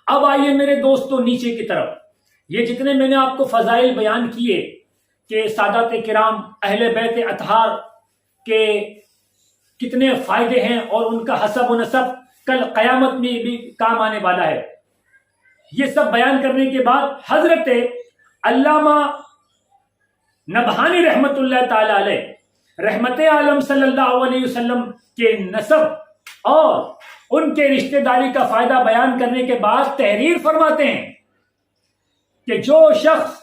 اب آئیے میرے دوستوں نیچے کی طرف، یہ جتنے میں نے آپ کو فضائل بیان کیے کہ سادات کرام اہل بیت اطہار کے کتنے فائدے ہیں اور ان کا حسب و نسب کل قیامت میں بھی کام آنے والا ہے، یہ سب بیان کرنے کے بعد حضرت علامہ نبہانی رحمت اللہ تعالی علیہ رحمت عالم صلی اللہ علیہ وسلم کے نسب اور ان کے رشتہ داری کا فائدہ بیان کرنے کے بعد تحریر فرماتے ہیں کہ جو شخص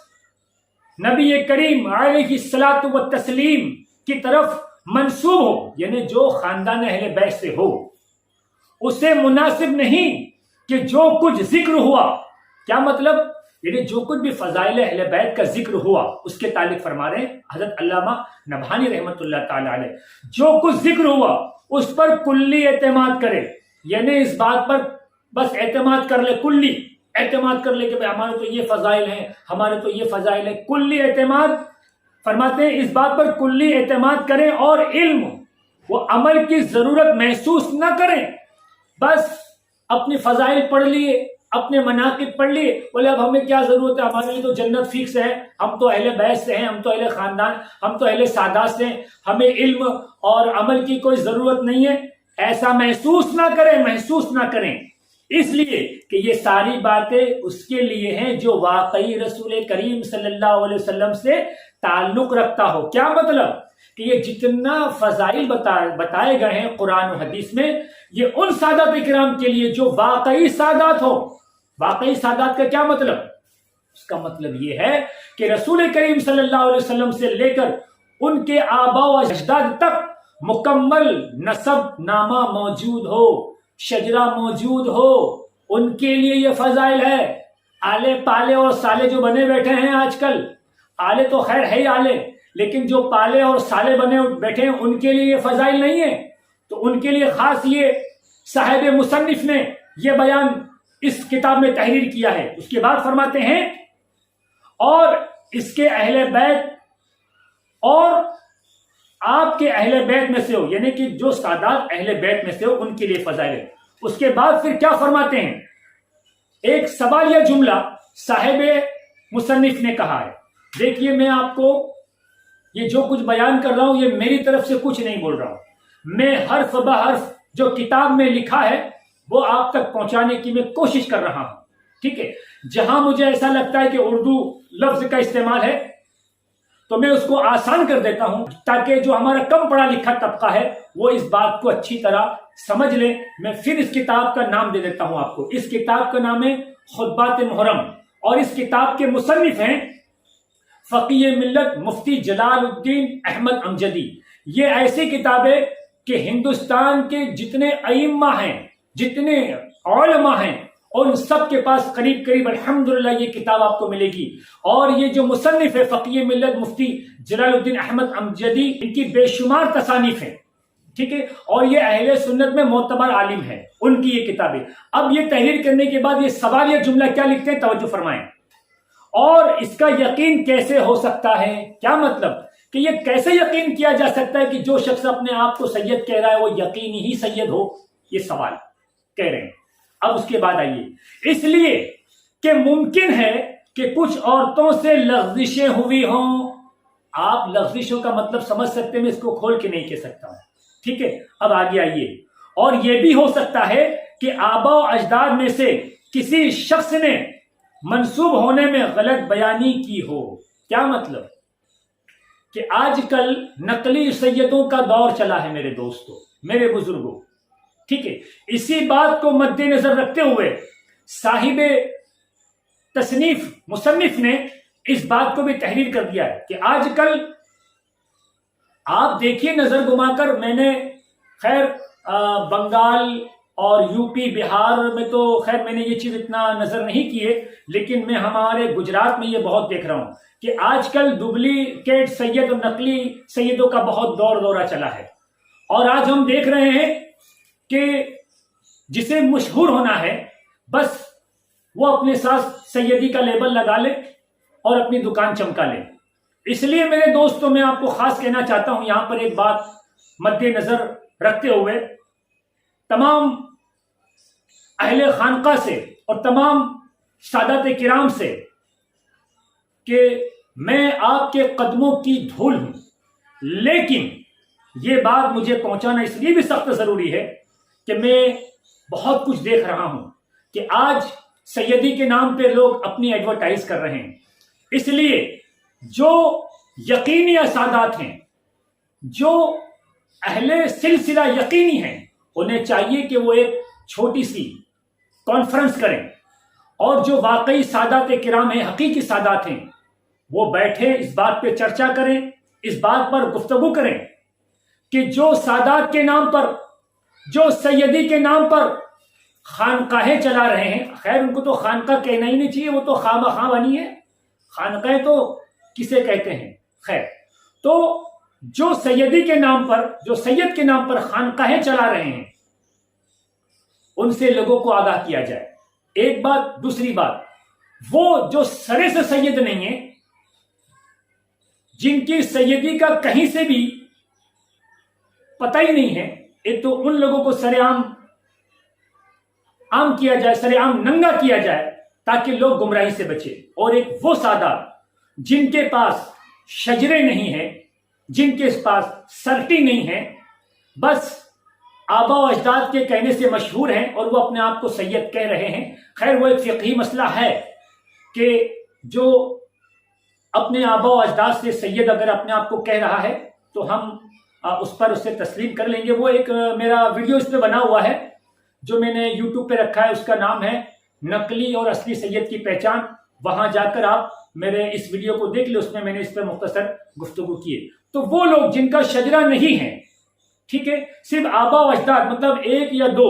نبی کریم علیہ الصلاۃ والتسلیم کی طرف منسوب ہو، یعنی جو خاندان اہل بیت سے ہو، اسے مناسب نہیں کہ جو کچھ ذکر ہوا، کیا مطلب؟ یعنی جو کچھ بھی فضائل اہل بیت کا ذکر ہوا اس کے تعلق فرما رہے ہیں حضرت علامہ نبہانی رحمت اللہ تعالی علیہ، جو کچھ ذکر ہوا اس پر کلی اعتماد کرے، یعنی اس بات پر بس اعتماد کر لے، کلی اعتماد کر لے کہ ہمارے تو یہ فضائل ہیں، ہمارے تو یہ فضائل ہیں، کلی اعتماد فرماتے ہیں اس بات پر کلی اعتماد کریں اور علم وہ عمل کی ضرورت محسوس نہ کریں، بس اپنی فضائل پڑھ لیے، اپنے مناقب پڑھ لیے، بولے اب ہمیں کیا ضرورت ہے، ہمارے لیے تو جنت فکس ہے، ہم تو اہل بیت سے ہیں، ہم تو اہل خاندان، ہم تو اہل سادات سے ہیں، ہمیں علم اور عمل کی کوئی ضرورت نہیں ہے، ایسا محسوس نہ کریں، اس لیے کہ یہ ساری باتیں اس کے لیے ہیں جو واقعی رسول کریم صلی اللہ علیہ وسلم سے تعلق رکھتا ہو۔ کیا مطلب؟ کہ یہ جتنا فضائل بتائے گئے ہیں قرآن و حدیث میں، یہ ان سادات کرام کے لیے جو واقعی سادات ہو۔ واقعی سادات کا کیا مطلب؟ اس کا مطلب یہ ہے کہ رسول کریم صلی اللہ علیہ وسلم سے لے کر ان کے آباء و اجداد تک مکمل نسب نامہ موجود ہو، شجرہ موجود ہو، ان کے لیے یہ فضائل ہے۔ آلے پالے اور سالے جو بنے بیٹھے ہیں آج کل، آلے تو خیر ہے ہی آلے، لیکن جو پالے اور سالے بنے بیٹھے ہیں ان کے لیے یہ فضائل نہیں ہے، تو ان کے لیے خاص یہ صاحب مصنف نے یہ بیان اس کتاب میں تحریر کیا ہے۔ اس کے بعد فرماتے ہیں اور اس کے اہل بیت اور آپ کے اہل بیت میں سے ہو، یعنی کہ جو سادات اہل بیت میں سے ہو ان کے لیے فضائل ہے۔ اس کے بعد پھر کیا فرماتے ہیں؟ ایک سوالیہ جملہ صاحب مصنف نے کہا ہے، دیکھیے میں آپ کو یہ جو کچھ بیان کر رہا ہوں یہ میری طرف سے کچھ نہیں بول رہا ہوں، میں حرف بہ حرف جو کتاب میں لکھا ہے وہ آپ تک پہنچانے کی میں کوشش کر رہا ہوں، ٹھیک ہے؟ جہاں مجھے ایسا لگتا ہے کہ اردو لفظ کا استعمال ہے تو میں اس کو آسان کر دیتا ہوں تاکہ جو ہمارا کم پڑھا لکھا طبقہ ہے وہ اس بات کو اچھی طرح سمجھ لے۔ میں پھر اس کتاب کا نام دے دیتا ہوں آپ کو، اس کتاب کا نام ہے خطبات محرم، اور اس کتاب کے مصنف ہیں فقیہ ملت مفتی جلال الدین احمد امجدی۔ یہ ایسی کتاب ہے کہ ہندوستان کے جتنے ائمہ ہیں، جتنے علماء ہیں، ان سب کے پاس قریب قریب الحمدللہ یہ کتاب آپ کو ملے گی۔ اور یہ جو مصنف ہے فقیہ ملت مفتی جلال الدین احمد امجدی، ان کی بے شمار تصانیف ہیں، ٹھیک ہے؟ اور یہ اہل سنت میں معتبر عالم ہے، ان کی یہ کتابیں۔ اب یہ تحریر کرنے کے بعد یہ سوالیہ جملہ کیا لکھتے ہیں، توجہ فرمائیں۔ اور اس کا یقین کیسے ہو سکتا ہے؟ کیا مطلب کہ یہ کیسے یقین کیا جا سکتا ہے کہ جو شخص اپنے آپ کو سید کہہ رہا ہے وہ یقینی ہی سید ہو؟ یہ سوال کہہ رہے ہیں۔ اب اس کے بعد آئیے، اس لیے کہ ممکن ہے کہ کچھ عورتوں سے لغزشیں ہوئی ہوں۔ آپ لغزشوں کا مطلب سمجھ سکتے ہیں، میں اس کو کھول کے نہیں کہہ سکتا ہوں، ٹھیک ہے؟ اب آگے آئیے، اور یہ بھی ہو سکتا ہے کہ آباء و اجداد میں سے کسی شخص نے منسوب ہونے میں غلط بیانی کی ہو۔ کیا مطلب؟ کہ آج کل نقلی سیدوں کا دور چلا ہے میرے دوستوں، میرے بزرگوں، ٹھیک ہے؟ اسی بات کو مد نظر رکھتے ہوئے صاحب تصنیف مصنف نے اس بات کو بھی تحریر کر دیا ہے کہ آج کل آپ دیکھیے نظر گما کر، میں نے خیر بنگال اور یو پی بہار میں تو خیر میں نے یہ چیز اتنا نظر نہیں کی ہے، لیکن میں ہمارے گجرات میں یہ بہت دیکھ رہا ہوں کہ آج کل ڈپلیکیٹ سید اور نقلی سیدوں کا بہت دورہ چلا ہے۔ اور آج ہم دیکھ رہے ہیں کہ جسے مشہور ہونا ہے بس وہ اپنے ساتھ سیدی کا لیبل لگا لے اور اپنی دکان چمکا لے۔ اس لیے میرے دوستوں میں آپ کو خاص کہنا چاہتا ہوں، یہاں پر ایک بات مد نظر رکھتے ہوئے تمام اہل خانقاہ سے اور تمام سادات کرام سے کہ میں آپ کے قدموں کی دھول ہوں، لیکن یہ بات مجھے پہنچانا اس لیے بھی سخت ضروری ہے کہ میں بہت کچھ دیکھ رہا ہوں کہ آج سیدی کے نام پہ لوگ اپنی ایڈورٹائز کر رہے ہیں. اس لیے جو یقینی سادات ہیں، جو اہل سلسلہ یقینی ہیں، انہیں چاہیے کہ وہ ایک چھوٹی سی کانفرنس کریں، اور جو واقعی سادات کرام ہیں، حقیقی سادات ہیں، وہ بیٹھیں، اس بات پہ چرچا کریں، اس بات پر گفتگو کریں کہ جو سادات کے نام پر، جو سیدی کے نام پر خانقاہیں چلا رہے ہیں. خیر ان کو تو خانقاہ کہنا ہی نہیں چاہیے، وہ تو خواہ مخواہ بنی ہے. خانقاہیں تو کسے کہتے ہیں؟ خیر، تو جو سیدی کے نام پر، جو سید کے نام پر خانقاہیں چلا رہے ہیں، ان سے لوگوں کو آگاہ کیا جائے. ایک بات. دوسری بات، وہ جو سرے سے سید نہیں ہیں، جن کی سیدی کا کہیں سے بھی پتہ ہی نہیں ہے، ایک تو ان لوگوں کو سرے عام کیا جائے، سرے عام ننگا کیا جائے تاکہ لوگ گمراہی سے بچے. اور ایک وہ سادات جن کے پاس شجرے نہیں ہیں، جن کے پاس سرٹی نہیں ہے، بس آبا و اجداد کے کہنے سے مشہور ہیں اور وہ اپنے آپ کو سید کہہ رہے ہیں. خیر وہ ایک فقہی مسئلہ ہے کہ جو اپنے آبا و اجداد سے سید اگر اپنے آپ کو کہہ رہا ہے تو ہم اس پر اسے تسلیم کر لیں گے. وہ ایک میرا ویڈیو اس پہ بنا ہوا ہے جو میں نے یوٹیوب پہ رکھا ہے، اس کا نام ہے نقلی اور اصلی سید کی پہچان. وہاں جا کر آپ میرے اس ویڈیو کو دیکھ لیں، اس میں نے اس پہ مختصر گفتگو کی ہے. تو وہ لوگ جن کا شجرہ نہیں ہے، ٹھیک ہے، صرف آبا و اجداد، مطلب ایک یا دو،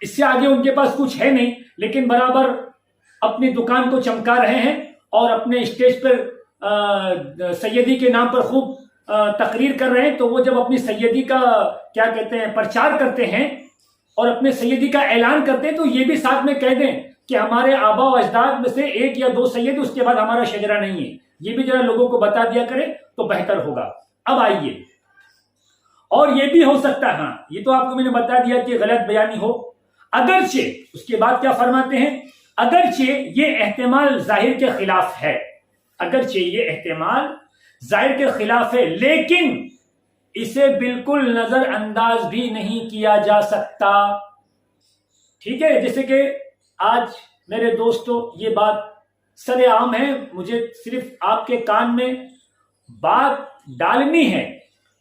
اس سے آگے ان کے پاس کچھ ہے نہیں، لیکن برابر اپنی دکان کو چمکا رہے ہیں اور اپنے اسٹیج پر سیدی کے نام پر خوب تقریر کر رہے ہیں. تو وہ جب اپنی سیدی کا کیا کہتے ہیں پرچار کرتے ہیں اور اپنے سیدی کا اعلان کرتے ہیں، تو یہ بھی ساتھ میں کہہ دیں کہ ہمارے آبا و اجداد میں سے ایک یا دو سید، اس کے بعد ہمارا شجرہ نہیں ہے. یہ بھی ذرا لوگوں کو بتا دیا کرے تو بہتر ہوگا. اب آئیے، اور یہ بھی ہو سکتا ہے، ہاں یہ تو آپ کو میں نے بتا دیا کہ غلط بیانی ہو، اگرچہ اس کے بعد کیا فرماتے ہیں، اگرچہ یہ احتمال ظاہر کے خلاف ہے، اگرچہ یہ احتمال ظاہر کے خلاف ہے، لیکن اسے بالکل نظر انداز بھی نہیں کیا جا سکتا. ٹھیک ہے، جیسے کہ آج میرے دوستو یہ بات سر عام ہے، مجھے صرف آپ کے کان میں بات ڈالنی ہے،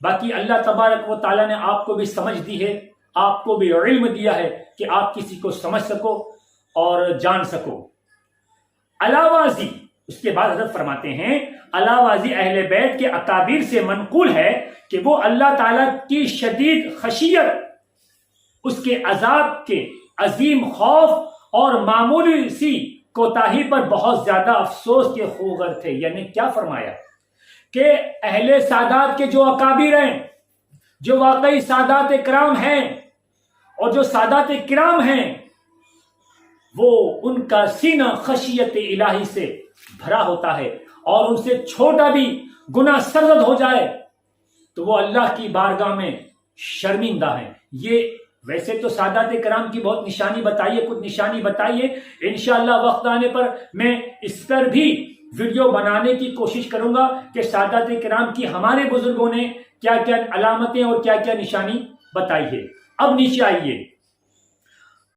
باقی اللہ تبارک و تعالیٰ نے آپ کو بھی سمجھ دی ہے، آپ کو بھی علم دیا ہے کہ آپ کسی کو سمجھ سکو اور جان سکو. علاوازی، اس کے بعد حضرت فرماتے ہیں علاوازی اہل بیت کے اکابر سے منقول ہے کہ وہ اللہ تعالیٰ کی شدید خشیت، اس کے عذاب کے عظیم خوف اور معمولی سی کوتاہی پر بہت زیادہ افسوس کے خوگر تھے. یعنی کیا فرمایا کہ اہل سادات کے جو اکابر ہیں، جو واقعی سادات کرام ہیں، اور جو سادات کرام ہیں وہ ان کا سینہ خشیت الہی سے بھرا ہوتا ہے، اور ان سے چھوٹا بھی گناہ سرزد ہو جائے تو وہ اللہ کی بارگاہ میں شرمندہ ہیں. یہ ویسے تو سادات کرام کی بہت نشانی بتائیے، کچھ نشانی بتائیے، انشاءاللہ وقت آنے پر میں اس پر بھی ویڈیو بنانے کی کوشش کروں گا کہ سادات کرام کی ہمارے بزرگوں نے کیا کیا علامتیں اور کیا کیا نشانی بتائی ہے. اب نیچے آئیے،